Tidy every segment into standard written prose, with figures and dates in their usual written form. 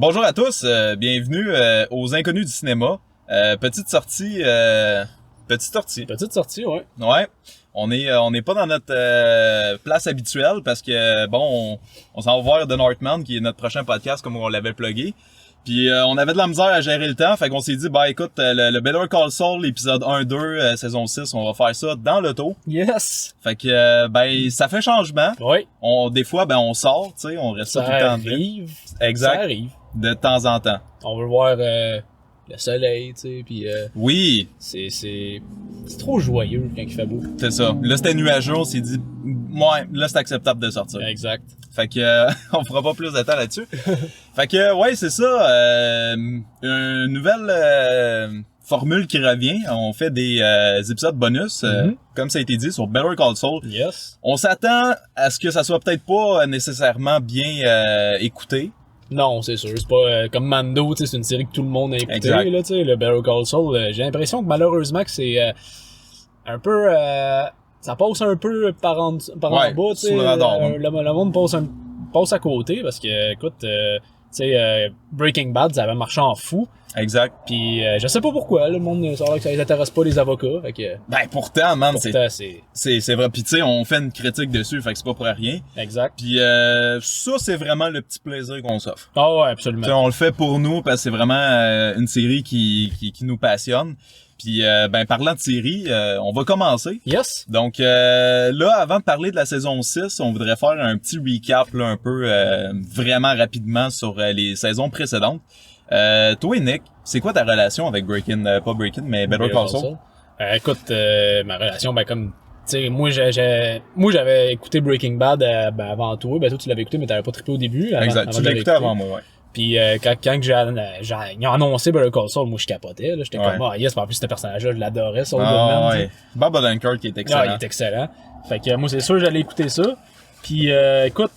Bonjour à tous, bienvenue aux Inconnus du cinéma. Petite sortie, Petite sortie, ouais. Ouais, on est pas dans notre place habituelle parce que bon, on s'en va voir The Northman qui est notre prochain podcast comme on l'avait plugué. Puis on avait de la misère à gérer le temps, fait qu'on s'est dit écoute, le Better Call Saul épisode 1-2 saison 6, on va faire ça dans l'auto. Yes! Fait que ça fait changement. Oui. Des fois on sort, tu sais, on reste Ça pas tout le temps dedans. arrive. Exact. Ça arrive. De temps en temps. On veut voir le soleil, tu sais, puis Oui, c'est trop joyeux quand il fait beau. c'est ça. Là c'était nuageux, on s'est dit ouais, là c'est acceptable de sortir. Exact. Fait que on fera pas plus de temps là-dessus. Fait que ouais, c'est ça. Une nouvelle formule qui revient. On fait des épisodes bonus, comme ça a été dit, sur Better Call Saul. Yes. On s'attend à ce que ça soit peut-être pas nécessairement bien écouté. Non, c'est sûr. C'est pas comme Mando, tu sais, c'est une série que tout le monde a écouté, Exact. là, tu sais, le Better Call Saul. J'ai l'impression que malheureusement que c'est un peu... ça passe un peu par en bas, tu sais. sous le radar, Le monde passe à côté parce que, écoute, tu sais, Breaking Bad, ça avait marché en fou. Exact. Puis je sais pas pourquoi, le monde, ça a l'air que ça les intéresse pas les avocats, fait que... Pourtant, man, Pourtant, c'est vrai. Puis tu sais, on fait une critique dessus, fait que c'est pas pour rien. Exact. Puis ça, c'est vraiment le petit plaisir qu'on s'offre. Ah ouais, absolument. T'sais, on le fait pour nous parce que c'est vraiment une série qui nous passionne. Puis parlant de série, on va commencer. Yes. Donc là, avant de parler de la saison 6, on voudrait faire un petit recap là, un peu vraiment rapidement sur les saisons précédentes. Toi, Nick, c'est quoi ta relation avec Better Call Saul? Écoute, ma relation, comme... Tu sais, moi j'avais écouté Breaking Bad avant toi. Toi, tu l'avais écouté, mais t'avais pas trippé au début. Exact, tu l'as écouté avant moi, ouais. Puis quand j'ai annoncé Better Call Saul, moi je capotais. J'étais comme, yes, en plus, ce personnage-là, je l'adorais, Saul Goodman. Ouais. Bob Odenkirk qui est excellent. Il est excellent. Fait que moi, c'est sûr, j'allais écouter ça. Puis écoute,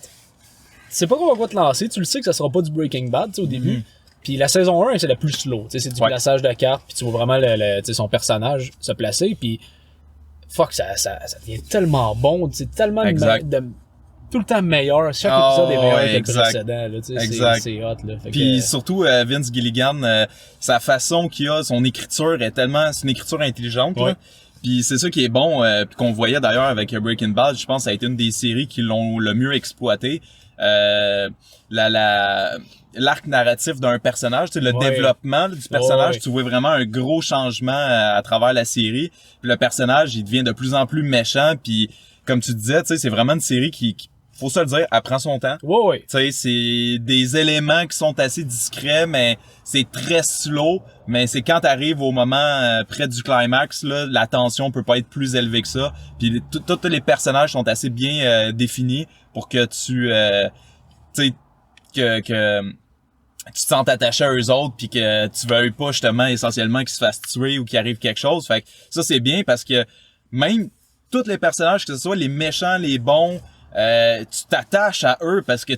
c'est pas qu'on va te lancer. Tu le sais que ça sera pas du Breaking Bad, au début. Puis la saison 1, c'est la plus slow. C'est du plaçage de cartes, puis tu vois vraiment son personnage se placer. Puis fuck, ça devient tellement bon. C'est tellement tout le temps meilleur. Chaque épisode est meilleur que le précédent. Là, c'est hot. Là. Puis surtout, Vince Gilligan, sa façon qu'il a, son écriture c'est une écriture intelligente. Ouais. Là. Puis c'est ça qui est bon, puis qu'on voyait d'ailleurs avec Breaking Bad. Je pense que ça a été une des séries qui l'ont le mieux exploité. L'arc narratif d'un personnage, le développement du personnage, tu vois vraiment un gros changement à travers la série. Puis le personnage, il devient de plus en plus méchant. Puis comme tu disais, c'est vraiment une série qui faut se le dire, elle prend son temps. Ouais. Tu sais, c'est des éléments qui sont assez discrets, mais c'est très slow. Mais c'est quand t'arrives au moment près du climax, là, la tension peut pas être plus élevée que ça. Puis tous les personnages sont assez bien définis pour que tu sais, que tu te sentes attaché à eux autres puis que tu veuilles pas justement essentiellement qu'ils se fassent tuer ou qu'il arrive quelque chose. Fait que ça c'est bien parce que même tous les personnages, que ce soit les méchants, les bons, tu t'attaches à eux parce que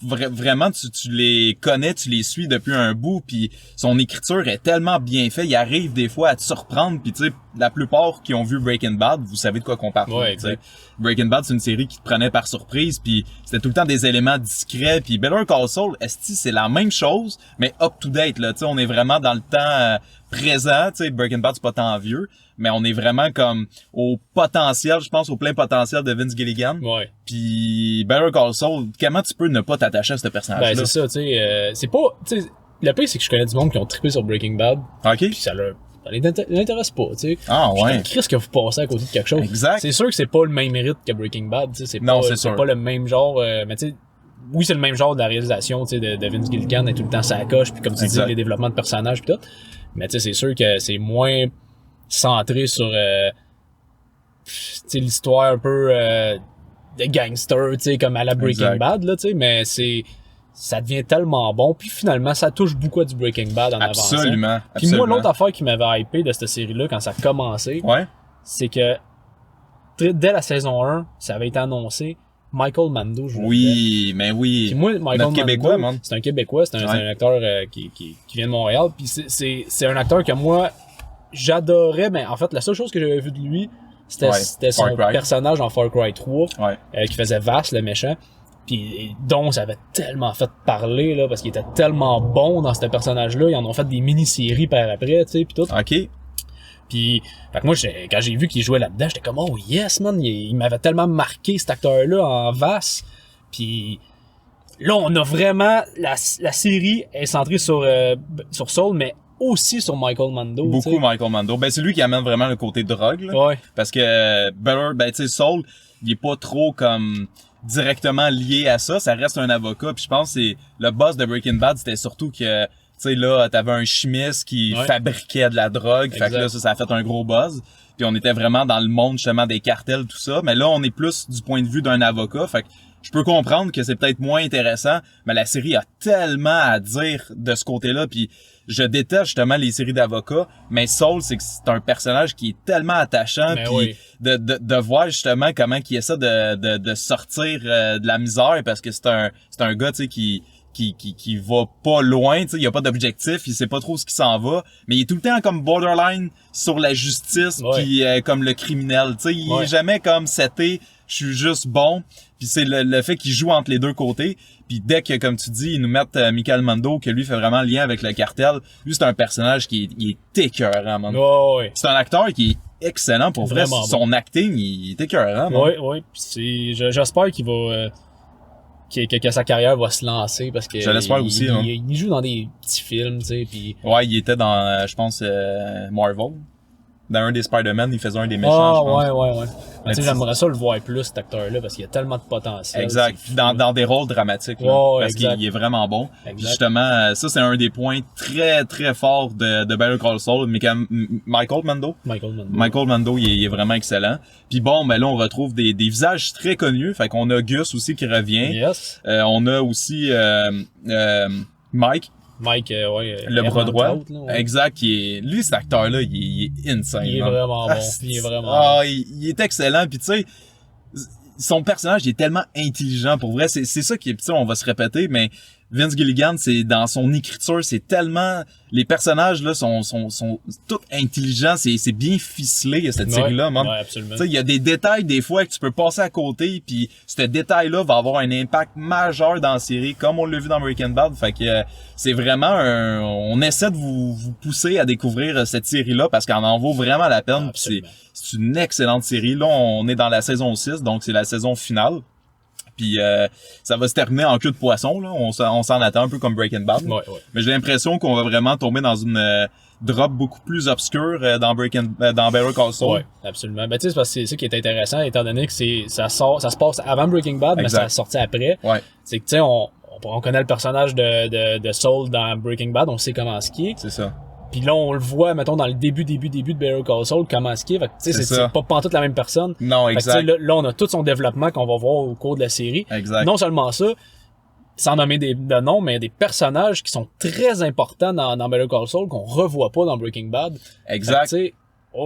vraiment tu les connais, tu les suis depuis un bout, puis son écriture est tellement bien faite, il arrive des fois à te surprendre, puis tu sais, la plupart qui ont vu Breaking Bad, vous savez de quoi qu'on parle. Ouais, exact. Breaking Bad, c'est une série qui te prenait par surprise, puis c'était tout le temps des éléments discrets, puis Better Call Saul, c'est la même chose, mais up to date là, tu sais, on est vraiment dans le temps présent, tu sais, Breaking Bad c'est pas tant vieux, mais on est vraiment comme au potentiel, je pense au plein potentiel de Vince Gilligan. Ouais. Puis Better Call Saul, comment tu peux ne pas t'attacher à ce personnage-là? C'est ça, tu sais, c'est pas, tu sais, le pire c'est que je connais du monde qui ont trippé sur Breaking Bad. OK. Puis ça les intéresse pas, tu sais. Ah ouais. Qu'est-ce que vous passez à côté de quelque chose? Exact. C'est sûr que c'est pas le même mérite que Breaking Bad, tu sais, c'est pas le même genre, mais tu sais, oui, c'est le même genre de la réalisation, tu sais, de Vince Gilligan, est tout le temps ça coche, puis comme tu dis, les développements de personnages puis tout. Mais tu sais, c'est sûr que c'est moins centré sur l'histoire un peu de gangster, tu sais, comme à la Breaking Bad, là, tu sais, mais ça devient tellement bon, puis finalement ça touche beaucoup à du Breaking Bad en avançant. Absolument. Puis moi, l'autre affaire qui m'avait hypé de cette série-là quand ça a commencé, c'est que dès la saison 1, ça avait été annoncé, Michael Mando jouait. Oui, mais oui. Puis moi, Michael Mando, Québécois, man. c'est un Québécois, c'est un acteur qui vient de Montréal, puis c'est un acteur que moi j'adorais, mais en fait la seule chose que j'avais vu de lui, c'était son personnage en Far Cry 3, qui faisait Vass, le méchant. Puis dont ça avait tellement fait parler, là, parce qu'il était tellement bon dans ce personnage-là. Ils en ont fait des mini-séries par après, tu sais, pis tout. OK. Puis, fait que moi, quand j'ai vu qu'il jouait là-dedans, j'étais comme, oh yes, man, il m'avait tellement marqué, cet acteur-là, en Vass. Puis là, on a vraiment, la série est centrée sur Saul, mais aussi sur Michael Mando. Beaucoup t'sais. Michael Mando. Ben, c'est lui qui amène vraiment le côté drogue, là. Ouais. Parce que Beller, ben, tu sais, Saul, il est pas trop comme directement lié à ça. Ça reste un avocat. Puis je pense que c'est le boss de Breaking Bad, c'était surtout que, tu sais, là, t'avais un chimiste qui fabriquait de la drogue. Exact. Fait que là, ça a fait un gros buzz. Puis on était vraiment dans le monde, justement, des cartels, tout ça. Mais là, on est plus du point de vue d'un avocat. Fait que je peux comprendre que c'est peut-être moins intéressant, mais la série a tellement à dire de ce côté-là. Puis je déteste justement les séries d'avocats, mais Saul, c'est que c'est un personnage qui est tellement attachant. Mais Puis oui. de voir justement comment il essaie de sortir de la misère, parce que c'est un gars, tu sais, qui va pas loin, tu sais, il y a pas d'objectif, il sait pas trop ce qui s'en va, mais il est tout le temps comme borderline sur la justice, puis comme le criminel, tu sais, il est jamais comme seté, je suis juste bon, puis c'est le fait qu'il joue entre les deux côtés, puis dès que, comme tu dis, ils nous mettent Michael Mando, que lui fait vraiment lien avec le cartel, lui c'est un personnage qui est écœurant, man. Ouais. C'est un acteur qui est excellent pour vrai, Vraiment son acting, il est écœurant, man. Ouais. Puis j'espère qu'il va... que sa carrière va se lancer parce que je l'espère aussi, il joue dans des petits films, tu sais, puis ouais, il était dans je pense Marvel, dans un des Spider-Man, il faisait un des méchants, je pense. Ouais. Mais tu sais, j'aimerais ça le voir plus, cet acteur-là, parce qu'il a tellement de potentiel. Exact. Dans des rôles dramatiques, là, parce qu'il est vraiment bon. Puis justement, ça c'est un des points très très forts de Better Call Saul. Michael Mando, il est vraiment excellent. Puis bon, ben là on retrouve des visages très connus. Fait qu'on a Gus aussi qui revient. Yes. On a aussi Mike, le bras droit. Exact, lui cet acteur là, il est insane. Il est vraiment bon. Il est excellent, puis tu sais son personnage il est tellement intelligent pour vrai, c'est ça qui est, tu sais, on va se répéter, mais Vince Gilligan, c'est dans son écriture, c'est tellement, les personnages là sont tous intelligents, c'est bien ficelé cette série là, man. Ouais, absolument. Tu sais, il y a des détails des fois que tu peux passer à côté, puis ce détail là va avoir un impact majeur dans la série, comme on l'a vu dans Breaking Bad. Fait que c'est vraiment on essaie de vous pousser à découvrir cette série là parce qu'elle en vaut vraiment la peine. C'est une excellente série. Là, on est dans la saison 6, donc c'est la saison finale. Puis ça va se terminer en queue de poisson, là. On s'en attend un peu comme Breaking Bad. Ouais. Mais j'ai l'impression qu'on va vraiment tomber dans une drop beaucoup plus obscure dans Better Call Saul. Ouais, absolument. Ben tu sais, c'est parce que c'est ça qui est intéressant, étant donné que ça se passe avant Breaking Bad, mais ça a sorti après. Ouais. C'est que tu sais, on connaît le personnage de Saul dans Breaking Bad, on sait comment ce qui est. C'est ça. Puis là, on le voit, mettons, dans le début de Better Call Saul, comment ce qui est. Fait que, tu sais, c'est pas pantoute la même personne. Non, exact. Fait que, là, on a tout son développement qu'on va voir au cours de la série. Exact. Non seulement ça, sans nommer de noms, mais des personnages qui sont très importants dans Better Call Saul qu'on revoit pas dans Breaking Bad. Exact. Tu sais,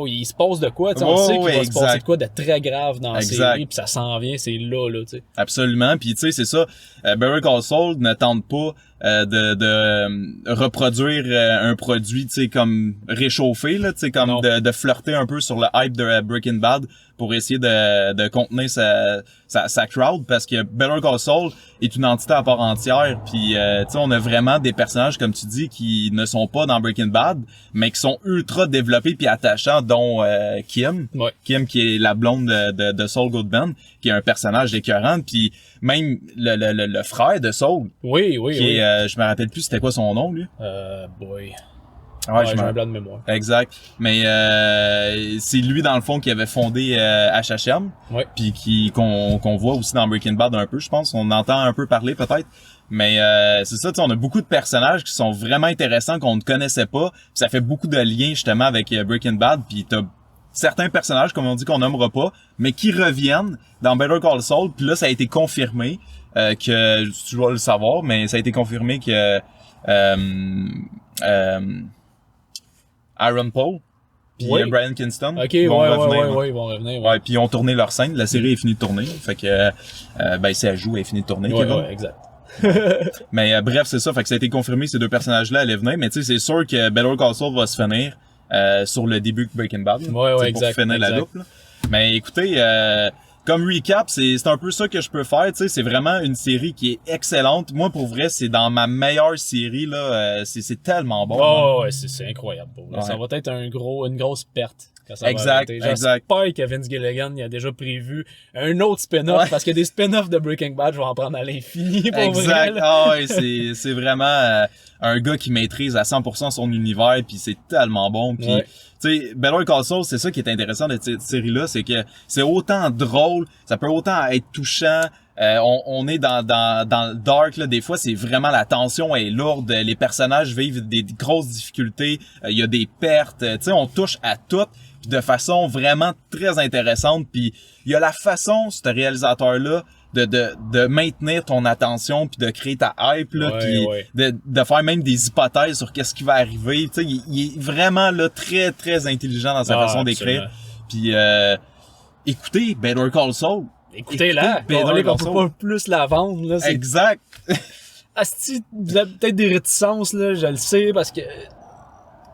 il se passe de quoi, tu sais, on sait qu'il va se passer de quoi de très grave dans la série, puis ça s'en vient, c'est là, tu sais. Absolument, puis tu sais, c'est ça, Better Call Saul ne tente pas de reproduire un produit, tu sais, comme réchauffé, là, tu sais, comme de flirter un peu sur le hype de Breaking Bad pour essayer de contenir sa crowd, parce que Better Call Saul est une entité à part entière, puis tu sais, on a vraiment des personnages, comme tu dis, qui ne sont pas dans Breaking Bad, mais qui sont ultra développés puis attachants, dont Kim. Ouais. Kim, qui est la blonde de Saul Goodman, qui est un personnage écœurant, puis même le frère de Saul. Oui. Qui est, je me rappelle plus c'était quoi son nom, lui. Boy. Ouais, j'ai un blanc de mémoire. Exact. Mais c'est lui dans le fond qui avait fondé HHM. Ouais. Puis qu'on voit aussi dans Breaking Bad un peu, je pense. On entend un peu parler peut-être. Mais c'est ça, on a beaucoup de personnages qui sont vraiment intéressants qu'on ne connaissait pas. Puis ça fait beaucoup de liens justement avec Breaking Bad. Puis t'as certains personnages, comme on dit, qu'on nommera pas, mais qui reviennent dans Better Call Saul. Puis là, ça a été confirmé que, tu dois le savoir, mais ça a été confirmé que Aaron Paul puis Bryan Kingston vont revenir. Ils vont revenir. Ouais, puis ils ont tourné leur scène. La série est finie de tourner. Fait que ben c'est à jouer, elle est finie de tourner. Ouais, exact. Mais bref, c'est ça. Fait que ça a été confirmé, ces deux personnages-là allaient venir. Mais tu sais, c'est sûr que Better Call Saul va se finir sur le début de Breaking Bad. Ouais, exact. Pour finir la loupe. Là. Mais écoutez, comme recap, c'est un peu ça que je peux faire, tu sais, c'est vraiment une série qui est excellente. Moi, pour vrai, c'est dans ma meilleure série, là, c'est tellement bon. Oh, ouais, c'est incroyable. Ouais. Ça va être une grosse perte. Quand ça Exact, va arrêter. exact. J'espère que Vince Gilligan il a déjà prévu un autre spin-off, parce que des spin-offs de Breaking Bad, je vais en prendre à l'infini, pour Exact. vrai. Ah ouais, c'est vraiment un gars qui maîtrise à 100% son univers, puis c'est tellement bon. Puis Ouais. tu sais, Better Call Saul, c'est ça qui est intéressant de cette série-là, c'est que c'est autant drôle, ça peut autant être touchant. On est dans le dark, là. Des fois, c'est vraiment la tension est lourde. Les personnages vivent des grosses difficultés. Il y a des pertes. Tu sais, on touche à tout puis de façon vraiment très intéressante. Puis il y a la façon, ce réalisateur-là, de maintenir ton attention puis de créer ta hype, là, Ouais, puis ouais. de faire même des hypothèses sur qu'est-ce qui va arriver. Tu sais, il est vraiment là très très intelligent dans sa façon d'écrire. Puis écoutez, Better Call Saul. Écoutez-la, Better on Call peut Saul. pas plus la vendre, là. Exact. Asti, vous avez peut-être des réticences, là, je le sais, parce que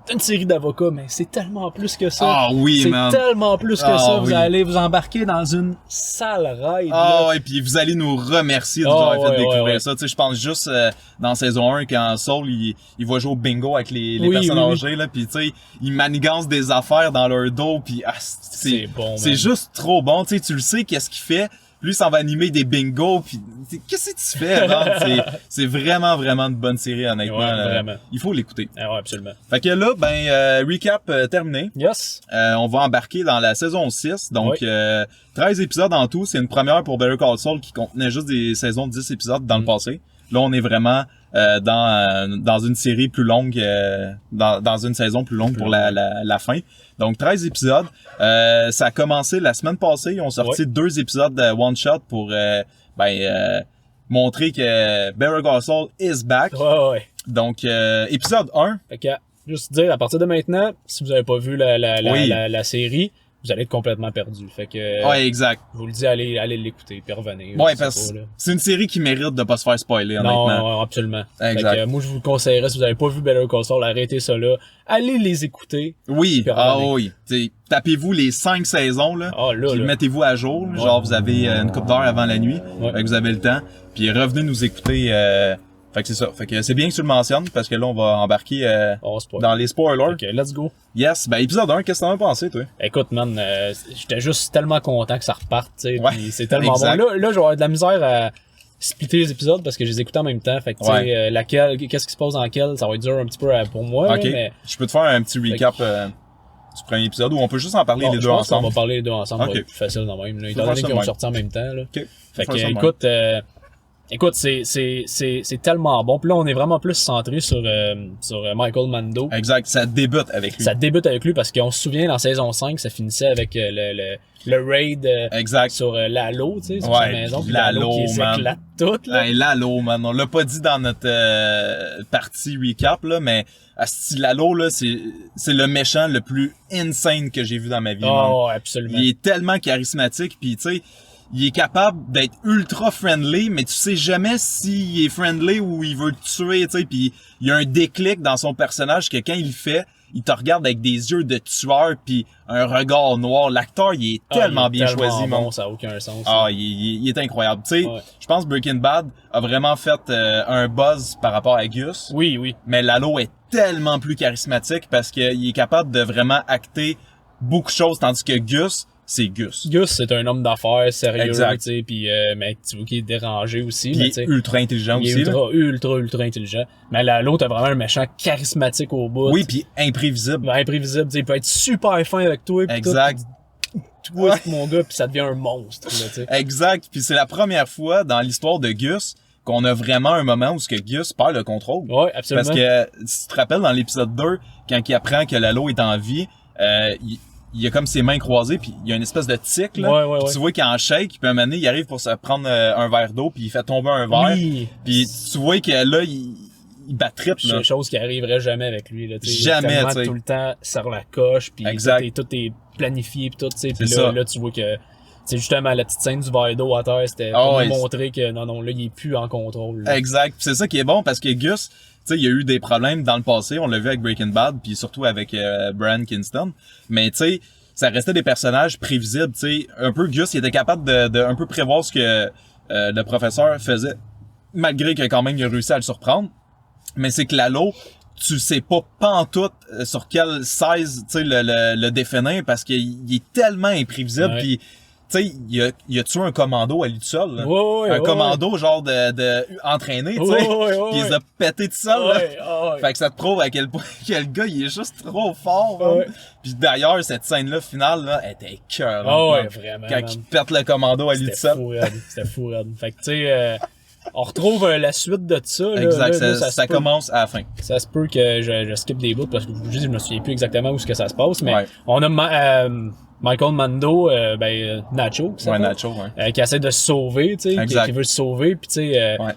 c'est une série d'avocats, mais c'est tellement plus que ça. Ah oui, c'est man. tellement plus que Ah ça. Vous oui. allez vous embarquer dans une sale ride. Ah là. ouais, puis vous allez nous remercier de Ah, nous avoir fait ouais, découvrir ouais. ça. Tu sais, je pense juste dans saison 1 quand Saul il va jouer au bingo avec les Oui, personnes oui, oui. âgées là, puis tu sais, ils manigancent des affaires dans leur dos, puis C'est bon, c'est man. juste trop bon. Tu sais, tu le sais qu'est-ce qu'il fait. Lui, ça va animer des bingos, puis qu'est-ce que tu fais, man? C'est vraiment une bonne série, honnêtement. Ouais, vraiment. Il faut l'écouter. Ah ouais, absolument. Fait que là, recap terminé. Yes. On va embarquer dans la saison 6, donc Oui. 13 épisodes en tout. C'est une première pour Better Call Saul qui contenait juste des saisons de 10 épisodes dans le passé. Là, on est vraiment dans une série plus longue, dans une saison plus longue pour la fin. Donc 13 épisodes. Ça a commencé la semaine passée. Ils ont sorti 2 épisodes de One Shot pour montrer que Better Call Saul is back. Ouais. Donc épisode 1. Fait que, juste dire, à partir de maintenant, si vous avez pas vu la série, vous allez être complètement perdu. Fait que, Ouais, exact. je vous le dis, allez l'écouter, puis revenez. Ouais, je sais parce pas, que là. c'est une série qui mérite de pas se faire spoiler, honnêtement. Non, absolument. Exact. Fait que, moi, je vous conseillerais, si vous avez pas vu Better Call Saul, arrêtez ça là. Allez les écouter. Oui, Puis ah revenez. oui. T'sais, tapez-vous les 5 saisons, là. Ah, là, Puis là. mettez-vous à jour. Genre, vous avez une couple d'heures avant la nuit. Ouais. Fait que vous avez le temps. Puis revenez nous écouter. Fait que c'est ça. Fait que c'est bien que tu le mentionnes parce que là, on va embarquer Oh, spoil. dans les spoilers. Ok, let's go. Yes. Épisode 1, qu'est-ce que t'en as pensé, toi? Écoute, man, j'étais juste tellement content que ça reparte, tu sais. Ouais, Puis c'est tellement exact. bon. Là, je vais avoir de la misère à splitter les épisodes parce que je les écoute en même temps. Fait que, tu sais, Ouais. laquelle, qu'est-ce qui se passe dans lequel, ça va être dur un petit peu pour moi. Ok. Là, mais Je peux te faire un petit recap du premier épisode ou on peut juste en parler bon, les je deux pense qu'on ensemble. va parler les deux ensemble. Ok. Ça va être plus facile dans même. Là, Faut étant faire donné ça qu'ils de ont même. sorti en même temps. Là. Ok. Fait Faut que, faire ça de écoute, écoute, c'est tellement bon. Puis là, on est vraiment plus centré sur Michael Mando. même. Exact. Ça débute avec lui. Ça débute avec lui parce qu'on se souvient dans saison 5, ça finissait avec le raid Exact. sur Lalo, tu sais, sur Ouais, sa maison. Puis Lalo, Lalo qui man. s'éclate tout, là. Hey, Lalo, man. On l'a pas dit dans notre partie recap, là, mais asti, Lalo, là, c'est le méchant le plus insane que j'ai vu dans ma vie, man. Oh, absolument. Il est tellement charismatique, puis tu sais, il est capable d'être ultra friendly, mais tu sais jamais s'il est friendly ou il veut te tuer, tu sais, puis il y a un déclic dans son personnage que quand il le fait, il te regarde avec des yeux de tueur puis un regard noir. L'acteur, il est tellement bien choisi, bon, man. ça a aucun sens. Ah, il est incroyable. Tu sais, Ouais. je pense que Breaking Bad a vraiment fait un buzz par rapport à Gus. Oui. Mais Lalo est tellement plus charismatique parce qu'il est capable de vraiment acter beaucoup de choses, tandis que Gus, c'est Gus. Gus, c'est un homme d'affaires sérieux, Exact. tu sais, puis mais tu vois qu'il est dérangé aussi, Puis mais il tu sais. est ultra intelligent Il aussi. est là. ultra intelligent. Mais là, l'autre a vraiment un méchant charismatique au bout. Oui, puis imprévisible. Imprévisible, tu sais, il peut être super fin avec toi. Pis Exact. Tout, twist, mon gars, puis ça devient un monstre, là, tu sais. Exact. Puis c'est la première fois dans l'histoire de Gus qu'on a vraiment un moment où ce que Gus perd le contrôle. Ouais, absolument. Parce que, si tu te rappelles, dans l'épisode 2, quand il apprend que Lalo est en vie, il a comme ses mains croisées, puis il y a une espèce de tic, là. Ouais. Puis tu vois qu'il en shake, puis un moment donné, il arrive pour se prendre un verre d'eau, puis il fait tomber un verre. Oui. Puis tu vois que là, il bat trip, C'est là. des choses qui arriveraient jamais avec lui, là, tu sais. Jamais, Tellement tu sais. tout le temps sur la coche, puis Exact. tout est planifié, puis tout, tu sais. Puis C'est là, ça. là, tu vois que, c'est justement la petite scène du verre d'eau à terre, c'était Ah pour ouais, nous montrer que non, là, il est plus en contrôle. Là. Exact. Puis c'est ça qui est bon, parce que Gus, tu sais, il y a eu des problèmes dans le passé, on l'a vu avec Breaking Bad, puis surtout avec Brian Kingston. Mais tu sais, ça restait des personnages prévisibles, tu sais. Un peu Gus, il était capable de un peu prévoir ce que le professeur faisait, malgré que quand même il a réussi à le surprendre. Mais c'est que Lalo, tu sais pas pantoute sur quel 16, tu sais, le définir, parce qu'il est tellement imprévisible, Ouais. puis tu sais, il a tué un commando à lui tout seul, là. Ouais, Un commando genre de entraîné, tu sais, qui les a pété tout seul, là. Fait que ça te prouve à quel point que le gars, il est juste trop fort, man. Ouais. Puis d'ailleurs, cette scène-là, finale, là, elle était écœurante, Ouais, man. vraiment. Quand man. il pète le commando à lui tout C'était seul. fou, raide. C'était fou, raide. Fait que, tu sais, on retrouve la suite de ça, là. Exact, Là, ça se peut- commence à la fin. Ça se peut que je skip des bouts parce que je me souviens plus exactement où ce que ça se passe, mais Ouais. on a Michael Mando, Nacho, qui Ouais, s'appelle, Nacho, ouais. qui essaie de se sauver, tu sais, Exact. qui veut se sauver, puis tu sais, Ouais.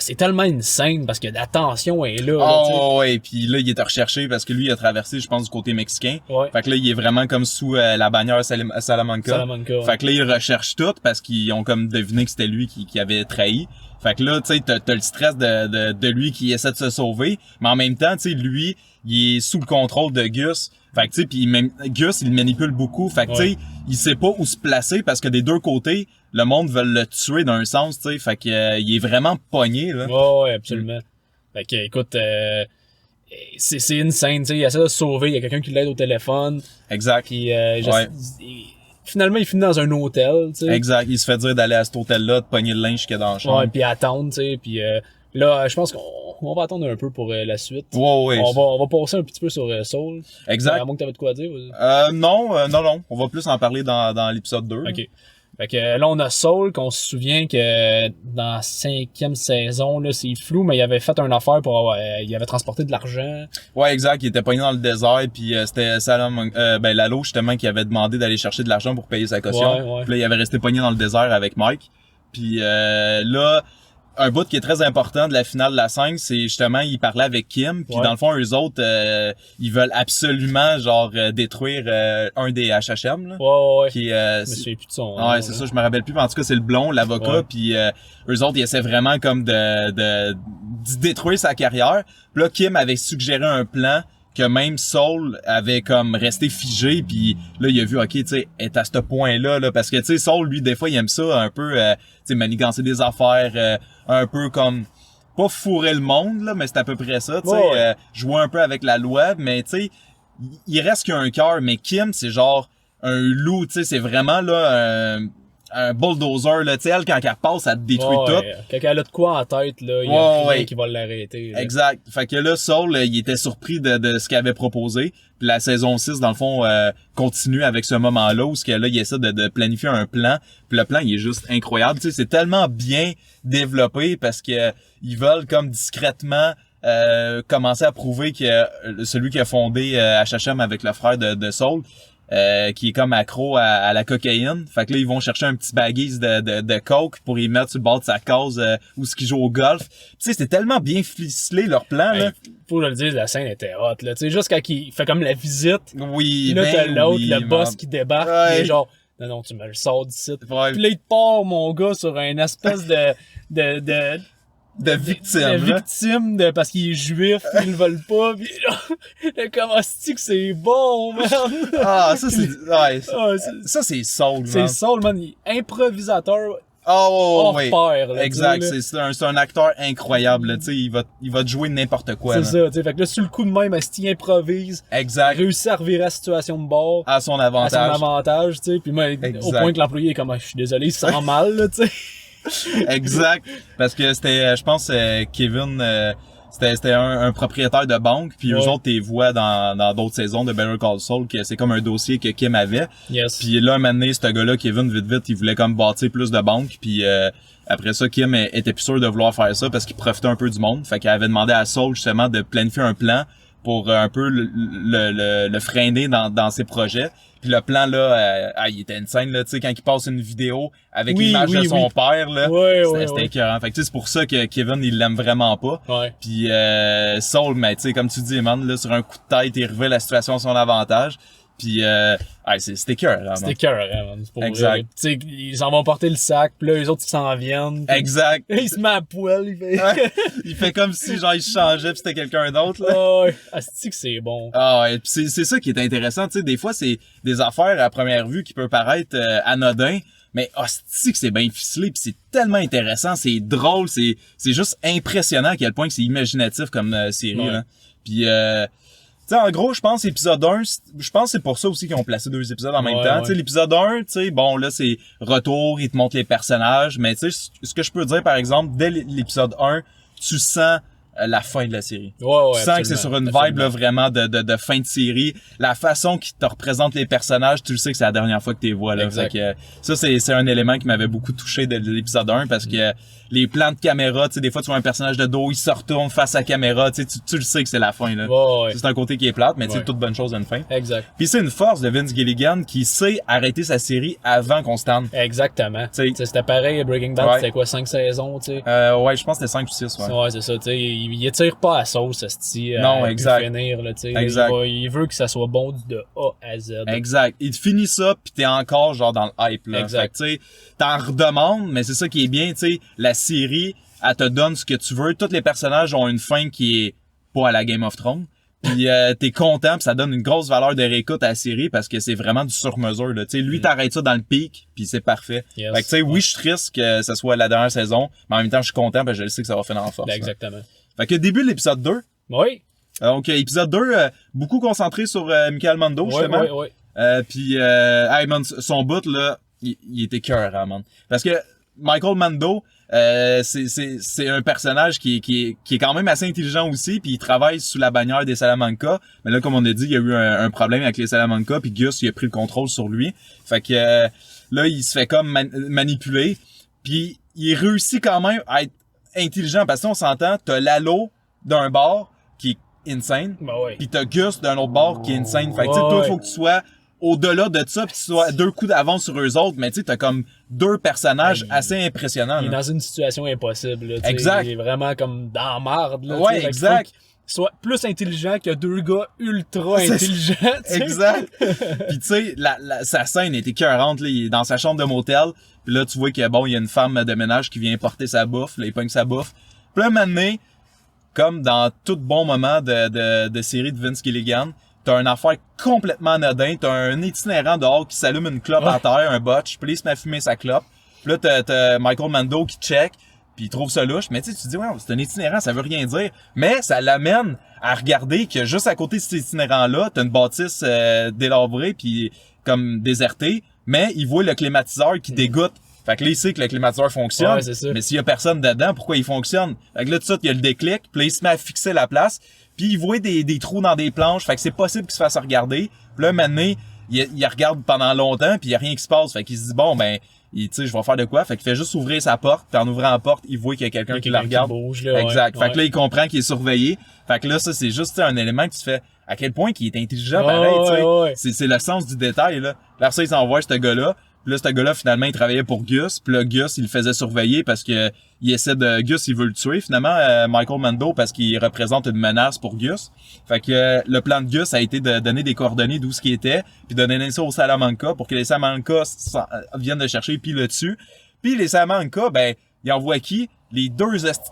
c'est tellement insane parce que la tension est là, là, tu sais. Oh, ouais, puis là, il est recherché parce que lui, il a traversé, je pense, du côté mexicain. Ouais. Fait que là, il est vraiment comme sous la bannière Salamanca. Salamanca, ouais. Fait que là, ils recherchent tout parce qu'ils ont comme deviné que c'était lui qui avait trahi. Fait que là, tu sais, t'as le stress de lui qui essaie de se sauver, mais en même temps, tu sais, lui, il est sous le contrôle de Gus. Fait que tu sais, puis Gus, il le manipule beaucoup. Fait que tu sais, il sait pas où se placer parce que des deux côtés, le monde veut le tuer d'un sens, tu sais. Fait que il est vraiment pogné, là. Ouais, absolument. Fait que, écoute, c'est insane, tu sais, il essaie de se sauver, il y a quelqu'un qui l'aide au téléphone, Exact. puis Ouais. finalement, il finit dans un hôtel, tu sais. Exact. Il se fait dire d'aller à cet hôtel-là, de pogner le linge qu'il y a dans la chambre. Ouais, puis attendre, tu sais, puis là, je pense qu'on va attendre un peu pour la suite. Ouais. On va passer un petit peu sur Soul. Exact. À moins que t'avais de quoi dire. Vas-y. Non. On va plus en parler dans l'épisode 2. Ok. Fait que là, on a Soul, qu'on se souvient que dans la 5e saison, là, c'est flou, mais il avait fait une affaire pour il avait transporté de l'argent. Ouais, exact. Il était pogné dans le désert, puis c'était Lalo, justement, qui avait demandé d'aller chercher de l'argent pour payer sa caution. Ouais. Puis là, il avait resté pogné dans le désert avec Mike. Puis là, un bout qui est très important de la finale de la 5, c'est justement, il parlait avec Kim, puis Ouais. dans le fond, eux autres, ils veulent absolument, détruire un des HHM, là. Ouais. Qui Je me souviens plus de son nom, ouais, c'est là. ça, je me rappelle plus, mais en tout cas, c'est le blond, l'avocat, Ouais. puis eux autres, ils essaient vraiment comme de détruire sa carrière. Puis là, Kim avait suggéré un plan que même Saul avait comme resté figé, puis là, il a vu, ok, tu sais, est à ce point-là, là, parce que, tu sais, Saul, lui, des fois, il aime ça un peu, tu sais, manigancer des affaires, un peu comme, pas fourrer le monde, là, mais c'est à peu près ça, tu sais, Ouais. jouer un peu avec la loi, mais tu sais, il reste qu'il y a un cœur, mais Kim, c'est genre un loup, tu sais, c'est vraiment, là, un bulldozer, là, tu sais, elle, quand elle passe, elle te détruit tout. Quand elle a de quoi en tête, là, il y a Ouais, rien ouais. qui va l'arrêter. là. Exact. Fait que là, Saul, il était surpris de ce qu'il avait proposé. Puis la saison 6, dans le fond, continue avec ce moment-là où là, il essaie de planifier un plan. Puis le plan, il est juste incroyable. Tu sais, c'est tellement bien développé parce que ils veulent comme discrètement commencer à prouver que celui qui a fondé HHM avec le frère de Saul, qui est comme accro à la cocaïne. Fait que là, ils vont chercher un petit baguise de coke pour y mettre sur le bord de sa case où ce qu'ils jouent au golf. Tu sais, c'était tellement bien ficelé leur plan, là. Faut que je le dise, la scène était hot, là. Tu sais, juste quand il fait comme la visite, Oui, là, t'as ben l'autre, oui, le boss man. qui débarque, Ouais. il est genre, non, tu me le sors d'ici. Ouais, Puis là, il te part, mon gars, sur une espèce de de victime, de là. victime parce qu'il est juif, ils le veulent pas, pis là, comment c'est que c'est bon, man! Ah, ça, c'est... Ouais, Ah, ça, c'est Saul, c'est man. Saul, man, il est improvisateur Oh, hors oui. pair, là, Exact, tu sais, là. c'est un acteur incroyable, là, tu sais, il va te jouer n'importe quoi, C'est là. ça, tu sais, fait que là, sur le coup de même, il improvise, Exact, réussit à revirer la situation de bord, à son à son avantage. avantage, tu sais, puis moi, Exact. au point que l'employé est comme, ah, je suis désolé, il se sent mal, là, tu sais. Exact, parce que c'était, je pense, Kevin, c'était un propriétaire de banque, puis eux Ouais. autres, t'es vois dans d'autres saisons de Better Call Saul, que c'est comme un dossier que Kim avait. Yes. Puis là, un moment donné, ce gars-là, Kevin, vite, il voulait comme bâtir plus de banques. Puis après ça, Kim était plus sûr de vouloir faire ça parce qu'il profitait un peu du monde. Fait qu'elle avait demandé à Saul, justement, de planifier un plan pour un peu le freiner dans ses projets. Puis le plan, là, il était insane, là, tu sais, quand il passe une vidéo avec Oui, l'image de oui, son oui. père, là, Ouais, c'était ouais. écœurant. Fait que tu sais, c'est pour ça que Kevin, il l'aime vraiment pas. Ouais. Puis Saul, mais tu sais, comme tu dis, man, là, sur un coup de tête, il revêt la situation à son avantage. Puis c'était cœur, vraiment. C'était cœur, man. Exact. Tu sais, ils s'en vont porter le sac, puis là, les autres, ils s'en viennent. Exact. Il se met à poil, il fait... Ouais. Il fait comme si, genre, il changeait pis c'était quelqu'un d'autre, là. Oh, ouais. Asti que c'est bon. Ah ouais, pis c'est ça qui est intéressant, tu sais, des fois, c'est des affaires à première vue qui peuvent paraître anodins, mais hostie que c'est bien ficelé, pis c'est tellement intéressant, c'est drôle, c'est juste impressionnant à quel point que c'est imaginatif comme série, Ouais. là. Puis tu sais, en gros, je pense épisode 1, je pense que c'est pour ça aussi qu'ils ont placé 2 épisodes en même Ouais, temps. ouais. Tu sais, l'épisode 1, tu sais, bon, là, c'est retour, il te montre les personnages, mais tu sais, ce que je peux dire, par exemple, dès l'épisode 1, tu sens la fin de la série. Ouais, ouais, Tu sens que c'est sur une vibe là, vraiment de fin de série. La façon qu'ils te représentent les personnages, tu le sais que c'est la dernière fois que tu les vois. Là. Exact. Fait que, ça, c'est un élément qui m'avait beaucoup touché de l'épisode 1 parce que les plans de caméra, tu sais, des fois tu vois un personnage de dos, il se retourne face à la caméra, tu sais, tu le sais que c'est la fin. Là. Ouais, ouais. C'est un côté qui est plate, mais tu sais, Ouais. toute bonne chose a une fin. Exact. Puis c'est une force de Vince Gilligan qui sait arrêter sa série avant qu'on se tende. Exactement. T'sais. T'sais, c'était pareil, Breaking Bad, Ouais. c'était quoi, 5 saisons, tu sais. Ouais, je pense que c'était 5 ou 6, ouais. Ouais, c'est ça, tu sais, il étire pas à sauce, esti, Non, à exact. pu finir, là, tu sais. Exact. Il veut que ça soit bon de A à Z. Exact. Il te finit ça pis t'es encore genre dans le hype là. Exact. Fait que tu sais, t'en redemandes, mais c'est ça qui est bien, tu sais, la série, elle te donne ce que tu veux. Tous les personnages ont une fin qui est pas à la Game of Thrones. Puis t'es content, pis ça donne une grosse valeur de réécoute à la série parce que c'est vraiment du sur-mesure là. Tu sais, lui t'arrêtes ça dans le pic, puis c'est parfait. Yes. Fait que tu sais, oui, je suis triste que ce soit la dernière saison, mais en même temps, je suis content parce que je sais que ça va finir en force. Ben, là. exactement. Fait que début de l'épisode 2. Oui. Donc épisode 2, beaucoup concentré sur Michael Mando Ouais, justement. ouais. Puis hey, man, son bout là, il était cœur, man. Parce que Michael Mando, c'est un personnage qui est quand même assez intelligent aussi, puis il travaille sous la bannière des Salamanca. Mais là, comme on a dit, il y a eu un problème avec les Salamanca, puis Gus il a pris le contrôle sur lui. Fait que là, il se fait comme manipuler, puis il réussit quand même à être intelligent parce qu'on s'entend, t'as Lalo d'un bord qui est insane, Ben ouais. pis t'as Gus d'un autre bord qui est insane. Fait que tu sais, toi, Ouais. faut que tu sois au-delà de ça, pis tu sois 2 coups d'avance sur eux autres, mais tu sais, t'as comme 2 personnages Ouais, assez impressionnants. Il est là. dans une situation impossible, là, t'sais. Exact. Il est vraiment comme dans la marde, là. Ouais, t'sais. Fait qu'il exact. faut qu'il soit plus intelligent que 2 gars ultra C'est- intelligents, t'sais. Exact. Puis tu sais, sa scène était écœurante, là, il est dans sa chambre de motel, puis là tu vois que bon, il y a une femme de ménage qui vient porter sa bouffe, là, il pogne sa bouffe. Puis là, un moment donné, comme dans tout bon moment de série de Vince Gilligan, t'as une affaire complètement anodin, t'as un itinérant dehors qui s'allume une clope à terre, un botch, puis il se met à fumer sa clope. Puis là, t'as Michael Mando qui check, puis il trouve ça louche, mais tu sais, tu te dis, ouais, c'est un itinérant, ça veut rien dire. Mais ça l'amène à regarder que juste à côté de cet itinérant-là, t'as une bâtisse délabrée, puis comme désertée, mais il voit le climatiseur qui dégoûte. Fait que là, il sait que le climatiseur fonctionne, Ouais, c'est ça. mais s'il y a personne dedans, pourquoi il fonctionne? Fait que là, tout ça, il y a le déclic, puis là, il se met à fixer la place, puis il voit des trous dans des planches, fait que c'est possible qu'il se fasse regarder. Puis là, maintenant, il regarde pendant longtemps, puis il y a rien qui se passe, fait qu'il se dit, bon, ben, tu sais, je vais faire de quoi? Fait qu'il fait juste ouvrir sa porte, puis en ouvrant la porte, il voit qu'il y a quelqu'un qui la regarde. bouge, là, Exact. ouais. Fait que là, il comprend qu'il est surveillé. Fait que là, ça, c'est juste un élément que tu fais à quel point qu'il est intelligent, Ouais, pareil, tu sais. ouais. C'est le sens du détail, là. Là, ça, il s'envoie ce gars-là. Puis là, ce gars-là, finalement, il travaillait pour Gus. Puis là, Gus, il le faisait surveiller parce que Gus, il veut le tuer, finalement, Michael Mando, parce qu'il représente une menace pour Gus. Fait que le plan de Gus a été de donner des coordonnées d'où ce qui était, puis de donner ça aux Salamanca pour que les Salamanca viennent le chercher puis le tuent. Puis les Salamanca, ben, ils envoient qui? Les 2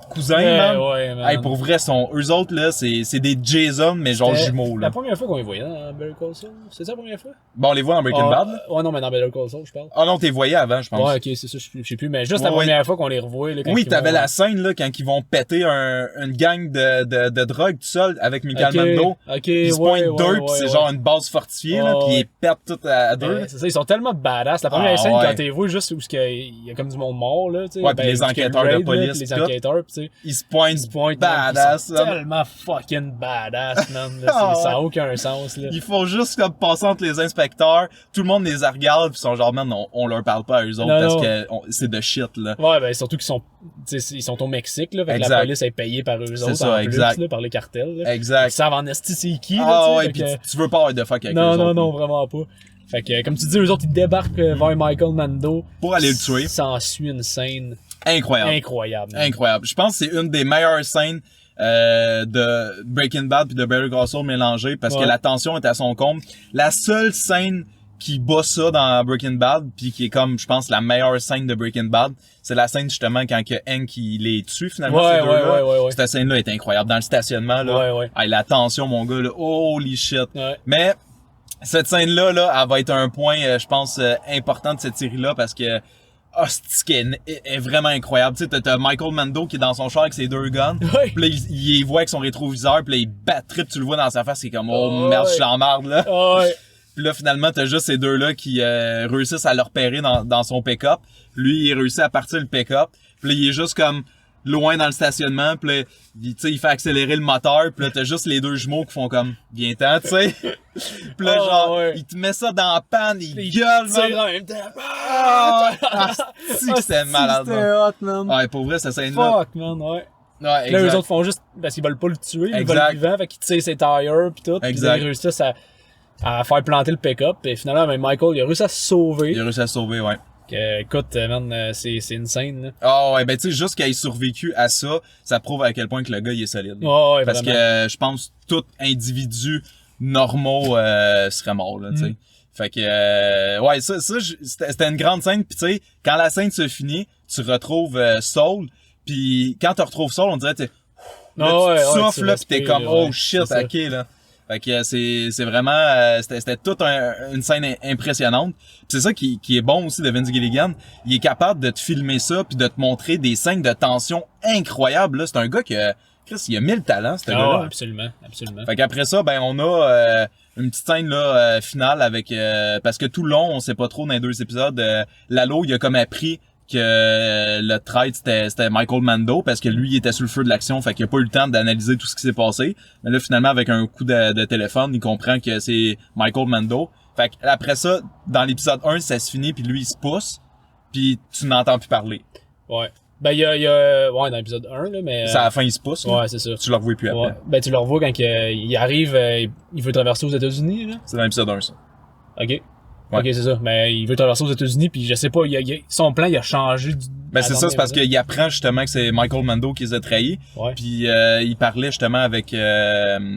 cousins, Ouais, man. ouais, man. Hey, pour vrai, eux autres, là, c'est des Jason, mais genre C'était jumeaux, là. La première fois qu'on les voyait dans Better Call Saul, c'est ça la première fois? Bon, on les voit dans Breaking Bad, là. Ouais, non, mais dans Better Call Saul, je parle. Ah non, t'es voyé avant, je pense. Ouais, ok, c'est ça, je sais plus, mais juste la Ouais, première fois qu'on les revoit, là, quand Oui, ils t'avais vont- la scène, là, quand ils vont péter une gang de drogue tout seul avec Michael Mando. Ok, Ils se pointent deux, pis c'est genre une base fortifiée, là, Ouais, pis ouais. ils pètent tout à deux. Ouais, c'est ça, ils sont tellement badass. La première Ah, scène, ouais. quand t'es vu, juste où il y a comme du monde mort, là, tu sais. Ouais, pis les parce qu'il y a enquêteurs le de raid, là, police, pis les tout. enquêteurs, pis tu sais. Ils se pointent Ils se pointent, badass, man, ils sont là. tellement fucking badass, man. Là, Ah, ça a ouais. aucun sens, là. Ils font juste comme passer entre les inspecteurs. Tout le monde les regarde pis ils sont genre, man, on leur parle pas à eux autres Non, parce non. que c'est de shit, là. Ouais, ben surtout qu'ils sont, tu sais, ils sont au Mexique, là, fait que Exact. la police est payée par eux autres ça, en exact. plus, là, par les cartels, là. Ils Exact. savent en esti c'est qui, là, Ah tu sais, ouais, fait pis que- tu veux pas avoir de fuck avec eux Non, autres. non, non, vraiment pas. Fait que, comme tu dis, eux autres, ils débarquent vers Michael Mando. Pour aller le tuer. S'ensuit une scène Incroyable. incroyable. man. Incroyable. Je pense que c'est une des meilleures scènes de Breaking Bad puis de Better Call Saul mélangés parce que la tension est à son comble. La seule scène qui bat ça dans Breaking Bad puis qui est comme, je pense, la meilleure scène de Breaking Bad, c'est la scène justement quand que Hank il les tue finalement ces deux-là. Ouais. Cette scène-là est incroyable. Dans le stationnement, là, hey, la tension, mon gars, là, holy shit. Ouais. Mais cette scène-là, là, elle va être un point, je pense, important de cette série-là parce que c'est est vraiment incroyable. Tu sais, t'as Michael Mando qui est dans son char avec ses deux guns. Ouais. Puis là, il voit avec son rétroviseur, puis là, il bat trip, tu le vois dans sa face, c'est comme, oh merde, je suis en marde, là. Ouais. Puis là, finalement, t'as juste ces deux-là qui réussissent à le repérer dans son pick-up. Lui, il réussit à partir le pick-up. Puis là, il est juste comme loin dans le stationnement. Puis là, il fait accélérer le moteur. Puis là, t'as juste les deux jumeaux qui font comme « Viens-t'en », tu sais. Puis là, genre, il te met ça dans la panne, il gueule, man. En même temps. C'est malade, c'était hot, man. Ouais, pour vrai, cette scène-là. Fuck, man, ouais. Ouais, exact. Là, eux autres font juste, parce qu'ils veulent pas le tuer, ils veulent le vivant, fait qu'ils tirent ses tires pis tout. Exact. Pis ils réussissent à faire planter le pick-up. Et finalement, ben, Michael, il a réussi à se sauver. Il a réussi à se sauver, ouais. Écoute, man, c'est une scène, là. Ah ouais, ben tu sais, juste qu'il ait survécu à ça, ça prouve à quel point que le gars, il est solide. Ouais, parce vraiment. que je pense tout individu normaux serait mort, là, tu sais. Fait que, ouais, ça c'était une grande scène. Puis tu sais, quand la scène se finit, tu retrouves Saul. Puis quand tu retrouves Saul, on dirait tu souffles, là, pis t'es comme, oh shit, ok, là. Fait que c'est vraiment, c'était toute une scène impressionnante. Pis c'est ça qui est bon aussi de Vince Gilligan. Il est capable de te filmer ça puis de te montrer des scènes de tension incroyables, là. C'est un gars que, Chris, il a 1000 talents, ce gars-là. Absolument. Fait qu'après ça, ben, on a, une petite scène, là, finale avec, parce que tout le long, on sait pas trop dans les 2 épisodes, Lalo, il a comme appris que le traître c'était Michael Mando parce que lui il était sous le feu de l'action, fait qu'il a pas eu le temps d'analyser tout ce qui s'est passé. Mais là finalement avec un coup de téléphone, il comprend que c'est Michael Mando. Fait que après ça, dans l'épisode 1, ça se finit puis lui il se pousse puis tu n'entends plus parler. Ouais. Ben il y a ouais dans l'épisode 1 là mais c'est à la fin il se pousse. Ouais, c'est ça. Tu le revois plus après. Ouais. Ben tu le revois quand il arrive il veut traverser aux États-Unis là. C'est dans l'épisode 1 ça. OK. Ouais. OK, c'est ça. Mais il veut traverser aux États-Unis puis je sais pas, son plan il a changé Ben c'est ça, c'est parce qu'il apprend justement que c'est Michael Mando qui les a trahis. Ouais. Puis il parlait justement avec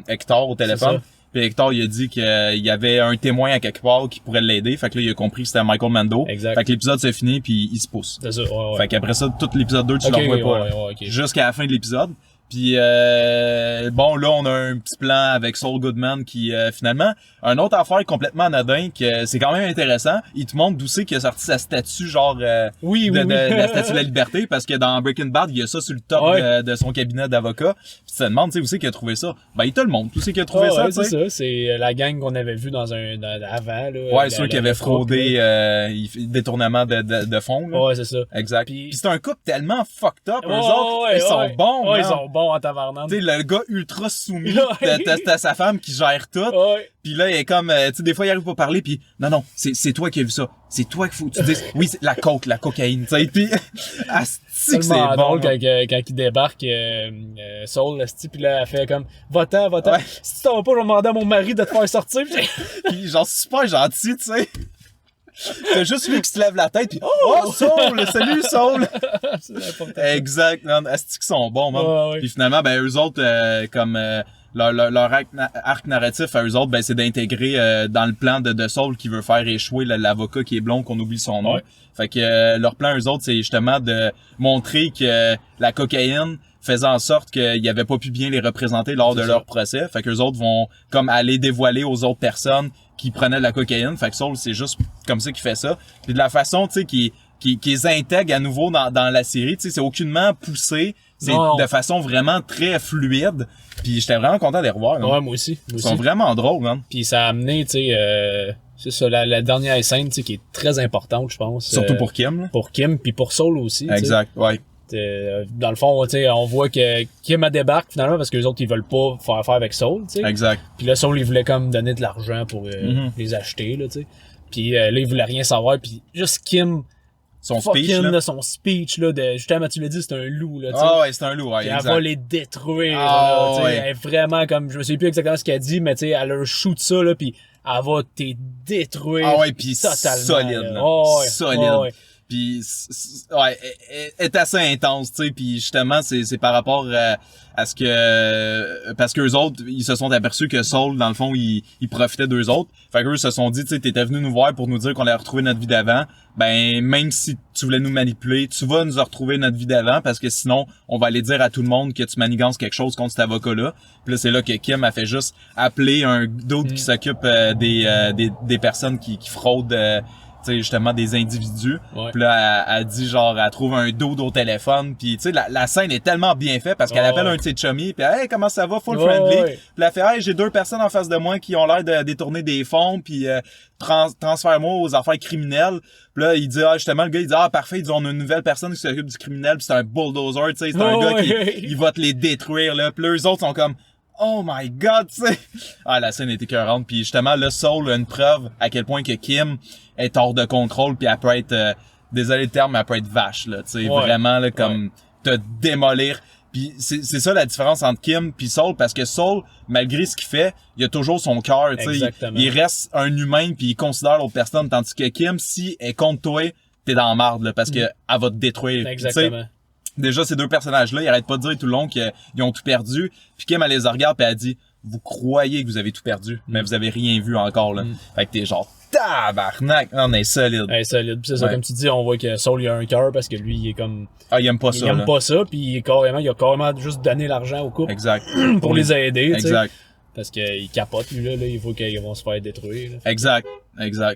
Hector au téléphone. Puis Hector il a dit qu'il y avait un témoin à quelque part qui pourrait l'aider. Fait que là il a compris que c'était Michael Mando. Exact. Fait que l'épisode se finit puis il se pousse. C'est ça, ouais. Fait qu'après ça, tout l'épisode 2 tu le revois pas. Okay. Jusqu'à la fin de l'épisode. Puis bon là on a un petit plan avec Saul Goodman qui finalement une autre affaire complètement anodin que c'est quand même intéressant. Il te montre d'où c'est qu'il a sorti sa statue genre oui. de la statue de la liberté parce que dans Breaking Bad il y a ça sur le top de son cabinet d'avocat. Puis tu te demandes tu sais où c'est qu'il a trouvé ça. Ben il te le montre. Où c'est qu'il a trouvé ça. C'est ça. C'est la gang qu'on avait vu dans avant là. Ouais ceux qui avaient fraudé détournement de fonds. Là. Ouais c'est ça. Exact. Puis c'est un couple tellement fucked up. Eux autres ils sont bons. Ouais ils sont bons en tabarnak. Tu sais, le gars ultra soumis, t'as sa femme qui gère tout. Puis là, il est comme, tu sais, des fois, il arrive pas à parler, puis non, c'est toi qui as vu ça. C'est toi qu'il faut que tu dises. Oui, c'est la cocaïne, tu sais. Puis, c'est bon. Drôle quand il débarque, Saul, puis là, elle fait comme, va-t'en. Ouais. Si tu t'en vas pas, je vais demander à mon mari de te faire sortir. Puis genre, super gentil, tu sais. T'as juste lui qui se lève la tête pis oh Saul, salut Saul. Exact, man, asti qu'ils sont bons, man. Puis finalement ben eux autres comme leur arc narratif à eux autres ben c'est d'intégrer dans le plan de Saul qui veut faire échouer l'avocat qui est blond qu'on oublie son nom. Fait que leur plan eux autres c'est justement de montrer que la cocaïne faisait en sorte qu'ils avaient pas pu bien les représenter lors de leur procès. Fait que eux autres vont comme aller dévoiler aux autres personnes qui prenaient de la cocaïne. Fait que Saul, c'est juste comme ça qu'il fait ça. Puis de la façon, tu sais, qu'ils intègrent à nouveau dans la série, tu sais, c'est aucunement poussé. C'est de façon vraiment très fluide. Puis j'étais vraiment content de les revoir. Ouais, moi aussi. Ils sont vraiment drôles, man. Puis ça a amené, tu sais, c'est ça, la dernière scène, tu sais, qui est très importante, je pense. Surtout pour Kim. Là. Pour Kim, puis pour Saul aussi. Exact, ouais. Dans le fond, tu sais, on voit que Kim a débarque finalement parce que les autres ils veulent pas faire affaire avec Saul, tu sais. Exact. Puis là Saul il voulait comme donner de l'argent pour les acheter là, tu sais. Puis là il voulait rien savoir puis juste Kim son speech là de justement tu l'as dit c'est un loup là, tu sais. Ah ouais, c'est un loup, ouais, exact. Elle va les détruire là, tu sais, elle est vraiment comme je me sais plus exactement ce qu'elle dit mais tu sais elle leur shoot ça là puis elle va te détruire. Ah ouais, puis solide. Oh, ouais, solide. oh, ouais. Puis ouais, est assez intense, tu sais, puis justement c'est par rapport à ce que parce qu'eux autres, ils se sont aperçus que Saul dans le fond, il profitait d'eux autres. Fait qu'eux se sont dit, tu sais, t'étais venu nous voir pour nous dire qu'on allait retrouver notre vie d'avant. Ben même si tu voulais nous manipuler, tu vas nous retrouver notre vie d'avant parce que sinon, on va aller dire à tout le monde que tu manigances quelque chose contre cet avocat-là. Puis là, c'est là que Kim a fait juste appeler un d'autre qui s'occupe des personnes qui fraudent tu sais, justement des individus. Ouais. Puis là, elle dit genre, elle trouve un dude au téléphone. Puis tu sais, la scène est tellement bien faite parce qu'elle appelle un de ses chummies. Puis hey, comment ça va? Full friendly. Ouais. Puis elle fait, hey, j'ai 2 personnes en face de moi qui ont l'air de détourner des fonds. Puis transfère-moi aux affaires criminelles. Puis là, il dit, justement, le gars, il dit, parfait, il dit, on a une nouvelle personne qui s'occupe du criminel. Puis c'est un bulldozer, tu sais, c'est un gars qui il va te les détruire, là. Puis là, eux autres sont comme, oh my god, tu sais. La scène est écœurante. Puis justement, là, Saul a une preuve à quel point que Kim est hors de contrôle. Puis elle peut être, désolé le terme, mais elle peut être vache, là. Tu sais, vraiment, là, comme te démolir. Puis c'est ça la différence entre Kim puis Saul, parce que Saul, malgré ce qu'il fait, il a toujours son cœur, tu sais. Il reste un humain puis il considère l'autre personne, tandis que Kim, si elle est contre toi, t'es dans la marde, là, parce que elle va te détruire. Exactement. Déjà, ces 2 personnages-là, ils arrêtent pas de dire tout le long qu'ils ont tout perdu. Puis Kim, elle les regarde pis elle dit, vous croyez que vous avez tout perdu, mais vous avez rien vu encore, là. Fait que t'es genre, tabarnak! On est solide. Ouais, solide. Pis c'est ça, comme tu dis, on voit que Saul, il a un cœur parce que lui, il est comme... il aime pas ça, il aime pas ça, pis il a carrément juste donné l'argent au couple. Exact. pour les aider, tu sais. Exact. Parce qu'il capote, lui, là, il faut qu'ils vont se faire détruire, là. Exact.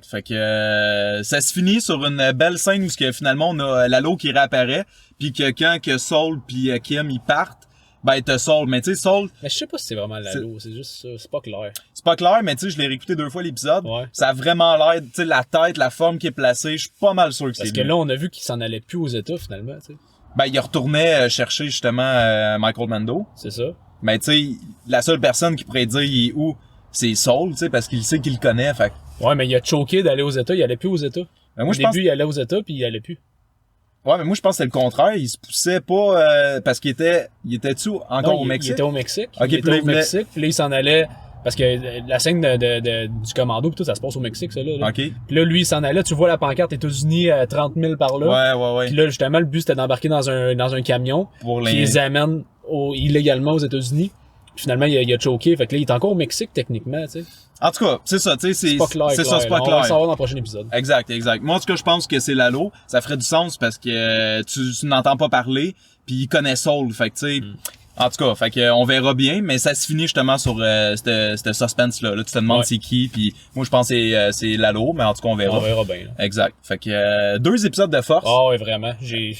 Fait que ça se finit sur une belle scène où finalement on a Lalo qui réapparaît, puis que quand que Saul puis Kim ils partent, ben t'as Saul, mais tu sais Saul. Mais je sais pas si c'est vraiment Lalo, c'est juste ça, c'est pas clair. C'est pas clair, mais tu sais je l'ai réécouté 2 fois l'épisode. Ouais. Ça a vraiment l'air, tu sais la tête, la forme qui est placée, je suis pas mal sûr que c'est lui. Parce que là on a vu qu'il s'en allait plus aux États finalement, tu sais. Ben il retournait chercher justement Michael Mando. C'est ça. Mais tu sais la seule personne qui pourrait dire il est où, c'est Saul, tu sais parce qu'il sait qu'il le connaît, fait. Ouais, mais il a choqué d'aller aux États, il allait plus aux États. Ben, moi, au début, il allait aux États puis il allait plus. Ouais, mais moi je pense que c'est le contraire, il se poussait pas parce qu'il était-tu encore non, au Mexique? Il était au Mexique. Okay, il était au Mexique, puis là il s'en allait parce que la scène du commando pis tout ça se passe au Mexique ça là. OK. Puis là lui il s'en allait, tu vois la pancarte États-Unis à 30 000 par là. Ouais. Puis là justement le but c'était d'embarquer dans un camion qui les amène illégalement aux États-Unis. Puis finalement il a choqué, fait que là il est encore au Mexique techniquement, tu sais. En tout cas, c'est ça, tu sais, c'est pas clair. C'est ça, c'est pas on clair. va le savoir dans le prochain épisode. Exact. Moi, en tout cas, je pense que c'est Lalo. Ça ferait du sens parce que tu n'entends pas parler, puis il connaît Saul. Fait que, tu sais, en tout cas, fait que on verra bien, mais ça se finit justement sur ce suspense-là. Là, tu te demandes c'est qui, puis moi, je pense que c'est Lalo, mais en tout cas, on verra. On verra bien. Là. Exact. Fait que 2 épisodes de force. Ah ouais, vraiment. J'ai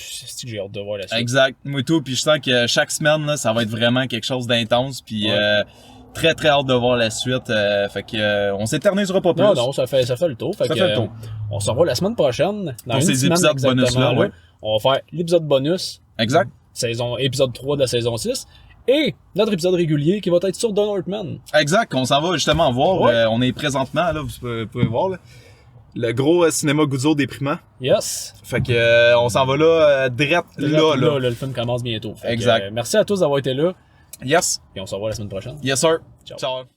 hâte de voir la suite. Exact. Moi tout, puis je sens que chaque semaine, là, ça va être vraiment quelque chose d'intense, puis très très hâte de voir la suite. Fait que on s'éternisera pas plus. Non, ça fait le tour. Fait le tour. On se revoit la semaine prochaine. Dans pour ces épisodes bonus-là, ouais. On va faire l'épisode bonus. Exact. Épisode 3 de la saison 6. Et notre épisode régulier qui va être sur The Northman. Exact, on s'en va justement voir. Ouais. On est présentement, là, vous pouvez voir, là, le gros cinéma Guzzo déprimant. Yes. Fait que on s'en va là, direct là. Le film commence bientôt. Fait exact. merci à tous d'avoir été là. Yes. Et on se revoit la semaine prochaine. Yes, sir. Ciao. Ciao.